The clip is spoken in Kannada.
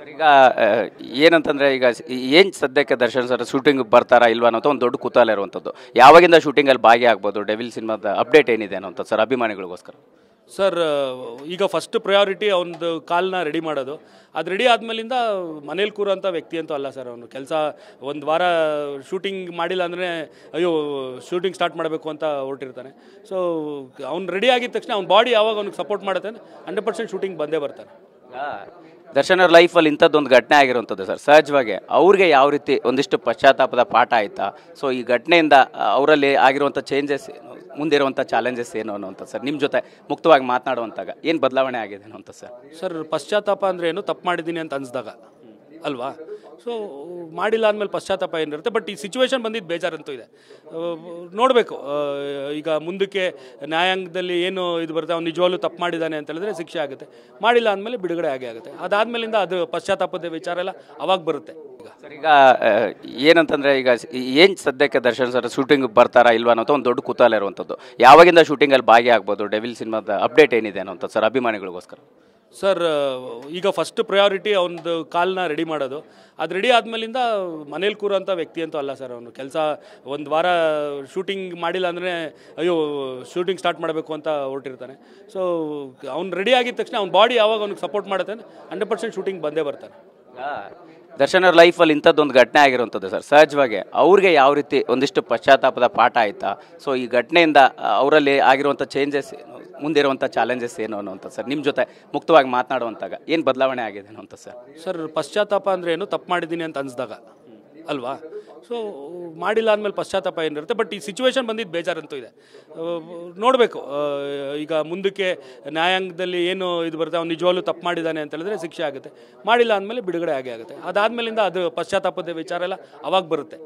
ಸರ್ ಈಗ ಏನಂತಂದರೆ ಈಗ ಏನು ಸದ್ಯಕ್ಕೆ ದರ್ಶನ್ ಸರ್ ಶೂಟಿಂಗ್ ಬರ್ತಾರಾ ಇಲ್ವಾ ಅನ್ನೋದು ಒಂದು ದೊಡ್ಡ ಕುತೂಹಲ ಇರುವಂಥದ್ದು. ಯಾವಾಗಿಂದ ಶೂಟಿಂಗಲ್ಲಿ ಭಾಗಿಯಾಗ್ಬೋದು, ಡೆವಿಲ್ ಸಿನಿಮಾದ ಅಪ್ಡೇಟ್ ಏನಿದೆ ಅನ್ನೋಂಥ ಸರ್ ಅಭಿಮಾನಿಗಳಿಗೋಸ್ಕರ? ಸರ್ ಈಗ ಫಸ್ಟ್ ಪ್ರಯಾರಿಟಿ ಅವನದು ಕಾಲನ್ನ ರೆಡಿ ಮಾಡೋದು. ಅದು ರೆಡಿ ಆದಮೇಲಿಂದ ಮನೇಲಿ ಕೂರೋಂಥ ವ್ಯಕ್ತಿ ಅಂತೂ ಅಲ್ಲ ಸರ್. ಅವನು ಕೆಲಸ ಒಂದು ವಾರ ಶೂಟಿಂಗ್ ಮಾಡಿಲ್ಲ ಅಂದರೆ ಅಯ್ಯೋ ಶೂಟಿಂಗ್ ಸ್ಟಾರ್ಟ್ ಮಾಡಬೇಕು ಅಂತ ಹೊರಟಿರ್ತಾನೆ. ಸೊ ಅವ್ನು ರೆಡಿ ಆಗಿದ ತಕ್ಷಣ ಅವ್ನ ಬಾಡಿ ಯಾವಾಗ ಅವ್ನಿಗೆ ಸಪೋರ್ಟ್ ಮಾಡುತ್ತೆ 100% ಶೂಟಿಂಗ್ ಬಂದೇ ಬರ್ತಾನೆ. ದರ್ಶನ್ ಅವ್ರ ಲೈಫಲ್ಲಿ ಇಂಥದ್ದೊಂದು ಘಟನೆ ಆಗಿರುವಂಥದ್ದು ಸರ್. ಸಹಜವಾಗಿ ಅವ್ರಿಗೆ ಯಾವ ರೀತಿ ಒಂದಿಷ್ಟು ಪಶ್ಚಾತ್ತಾಪದ ಪಾಠ ಆಯಿತಾ? ಸೊ ಈ ಘಟನೆಯಿಂದ ಅವರಲ್ಲಿ ಆಗಿರುವಂಥ ಚೇಂಜಸ್ ಏನು, ಮುಂದಿರುವಂಥ ಚಾಲೆಂಜಸ್ ಏನು ಅನ್ನೋಂಥ ಸರ್ ನಿಮ್ಮ ಜೊತೆ ಮುಕ್ತವಾಗಿ ಮಾತನಾಡುವಂತಾಗ ಏನು ಬದಲಾವಣೆ ಆಗಿದೆ ಅನ್ನೋಂಥ ಸರ್? ಸರ್ ಪಶ್ಚಾತ್ತಾಪ ಅಂದರೆ ಏನು, ತಪ್ಪು ಮಾಡಿದ್ದೀನಿ ಅಂತ ಅನಿಸ್ದಾಗ ಅಲ್ವಾ? ಸೊ ಮಾಡಿಲ್ಲ ಅಂದಮೇಲೆ ಪಶ್ಚಾತ್ತಾಪ ಏನಿರುತ್ತೆ. ಬಟ್ ಈ ಸಿಚುವೇಶನ್ ಬಂದಿದ್ದು ಬೇಜಾರಂತೂ ಇದೆ. ನೋಡಬೇಕು ಈಗ ಮುಂದಕ್ಕೆ ನ್ಯಾಯಾಂಗದಲ್ಲಿ ಏನು ಇದು ಬರುತ್ತೆ. ಅವ್ನು ನಿಜವಾಗ್ಲೂ ತಪ್ಪು ಮಾಡಿದ್ದಾನೆ ಅಂತ ಹೇಳಿದ್ರೆ ಶಿಕ್ಷೆ ಆಗುತ್ತೆ. ಮಾಡಿಲ್ಲ ಅಂದಮೇಲೆ ಬಿಡುಗಡೆ ಆಗೇ ಆಗುತ್ತೆ. ಅದಾದಮೇಲಿಂದ ಅದು ಪಶ್ಚಾತ್ತಾಪದ ವಿಚಾರ ಎಲ್ಲ ಅವಾಗ ಬರುತ್ತೆ. ಸರ್ ಈಗ ಏನಂತಂದರೆ ಈಗ ಏನು ಸದ್ಯಕ್ಕೆ ದರ್ಶನ್ ಸರ್ ಶೂಟಿಂಗ್ ಬರ್ತಾರಾ ಇಲ್ವಾ ಅನ್ನೋದು ಒಂದು ದೊಡ್ಡ ಕುತೂಹಲ ಇರುವಂಥದ್ದು. ಯಾವಾಗಿಂದ ಶೂಟಿಂಗಲ್ಲಿ ಭಾಗಿಯಾಗ್ಬೋದು, ಡೆವಿಲ್ ಸಿನಿಮಾದ ಅಪ್ಡೇಟ್ ಏನಿದೆ ಅನ್ನೋಂಥ ಸರ್ ಅಭಿಮಾನಿಗಳಿಗೋಸ್ಕರ? ಸರ್ ಈಗ ಫಸ್ಟ್ ಪ್ರಯಾರಿಟಿ ಅವನದು ಕಾಲನ್ನ ರೆಡಿ ಮಾಡೋದು. ಅದು ರೆಡಿ ಆದಮೇಲಿಂದ ಮನೇಲಿ ಕೂರೋಂಥ ವ್ಯಕ್ತಿ ಅಂತೂ ಅಲ್ಲ ಸರ್. ಅವನು ಕೆಲಸ ಒಂದು ವಾರ ಶೂಟಿಂಗ್ ಮಾಡಿಲ್ಲ ಅಂದರೆ ಅಯ್ಯೋ ಶೂಟಿಂಗ್ ಸ್ಟಾರ್ಟ್ ಮಾಡಬೇಕು ಅಂತ ಹೊರಟಿರ್ತಾನೆ. ಸೊ ಅವ್ನು ರೆಡಿ ಆಗಿದ ತಕ್ಷಣ ಅವ್ನ ಬಾಡಿ ಯಾವಾಗ ಅವ್ನಿಗೆ ಸಪೋರ್ಟ್ ಮಾಡುತ್ತೆ 100% ಶೂಟಿಂಗ್ ಬಂದೇ ಬರ್ತಾನೆ. ದರ್ಶನ್ ಅವ್ರ ಲೈಫಲ್ಲಿ ಇಂಥದ್ದೊಂದು ಘಟನೆ ಆಗಿರುವಂಥದ್ದು ಸರ್. ಸಹಜವಾಗಿ ಅವ್ರಿಗೆ ಯಾವ ರೀತಿ ಒಂದಿಷ್ಟು ಪಶ್ಚಾತ್ತಾಪದ ಪಾಠ ಆಯಿತಾ? ಸೊ ಈ ಘಟನೆಯಿಂದ ಅವರಲ್ಲಿ ಆಗಿರುವಂಥ ಚೇಂಜಸ್ ಏನು, ಮುಂದಿರುವಂಥ ಚಾಲೆಂಜಸ್ ಏನು ಅನ್ನೋಂಥ ಸರ್ ನಿಮ್ಮ ಜೊತೆ ಮುಕ್ತವಾಗಿ ಮಾತನಾಡುವಂತಾಗ ಏನು ಬದಲಾವಣೆ ಆಗಿದೆ ಅನ್ನೋಂಥ ಸರ್? ಸರ್ ಪಶ್ಚಾತ್ತಾಪ ಅಂದರೆ ಏನು, ತಪ್ಪು ಮಾಡಿದ್ದೀನಿ ಅಂತ ಅನಿಸ್ದಾಗ ಅಲ್ವಾ? ಸೊ ಮಾಡಿಲ್ಲ ಅಂದಮೇಲೆ ಪಶ್ಚಾತ್ತಾಪ ಏನಿರುತ್ತೆ. ಬಟ್ ಈ ಸಿಚುವೇಶನ್ ಬಂದಿದ್ದು ಬೇಜಾರಂತೂ ಇದೆ. ನೋಡಬೇಕು ಈಗ ಮುಂದಕ್ಕೆ ನ್ಯಾಯಾಂಗದಲ್ಲಿ ಏನು ಇದು ಬರುತ್ತೆ. ಅವ್ನು ನಿಜವಾಗ್ಲೂ ತಪ್ಪು ಮಾಡಿದ್ದಾನೆ ಅಂತ ಹೇಳಿದ್ರೆ ಶಿಕ್ಷೆ ಆಗುತ್ತೆ. ಮಾಡಿಲ್ಲ ಅಂದಮೇಲೆ ಬಿಡುಗಡೆ ಆಗೇ ಆಗುತ್ತೆ. ಅದಾದಮೇಲಿಂದ ಅದು ಪಶ್ಚಾತ್ತಾಪದ ವಿಚಾರ ಎಲ್ಲ ಅವಾಗ ಬರುತ್ತೆ.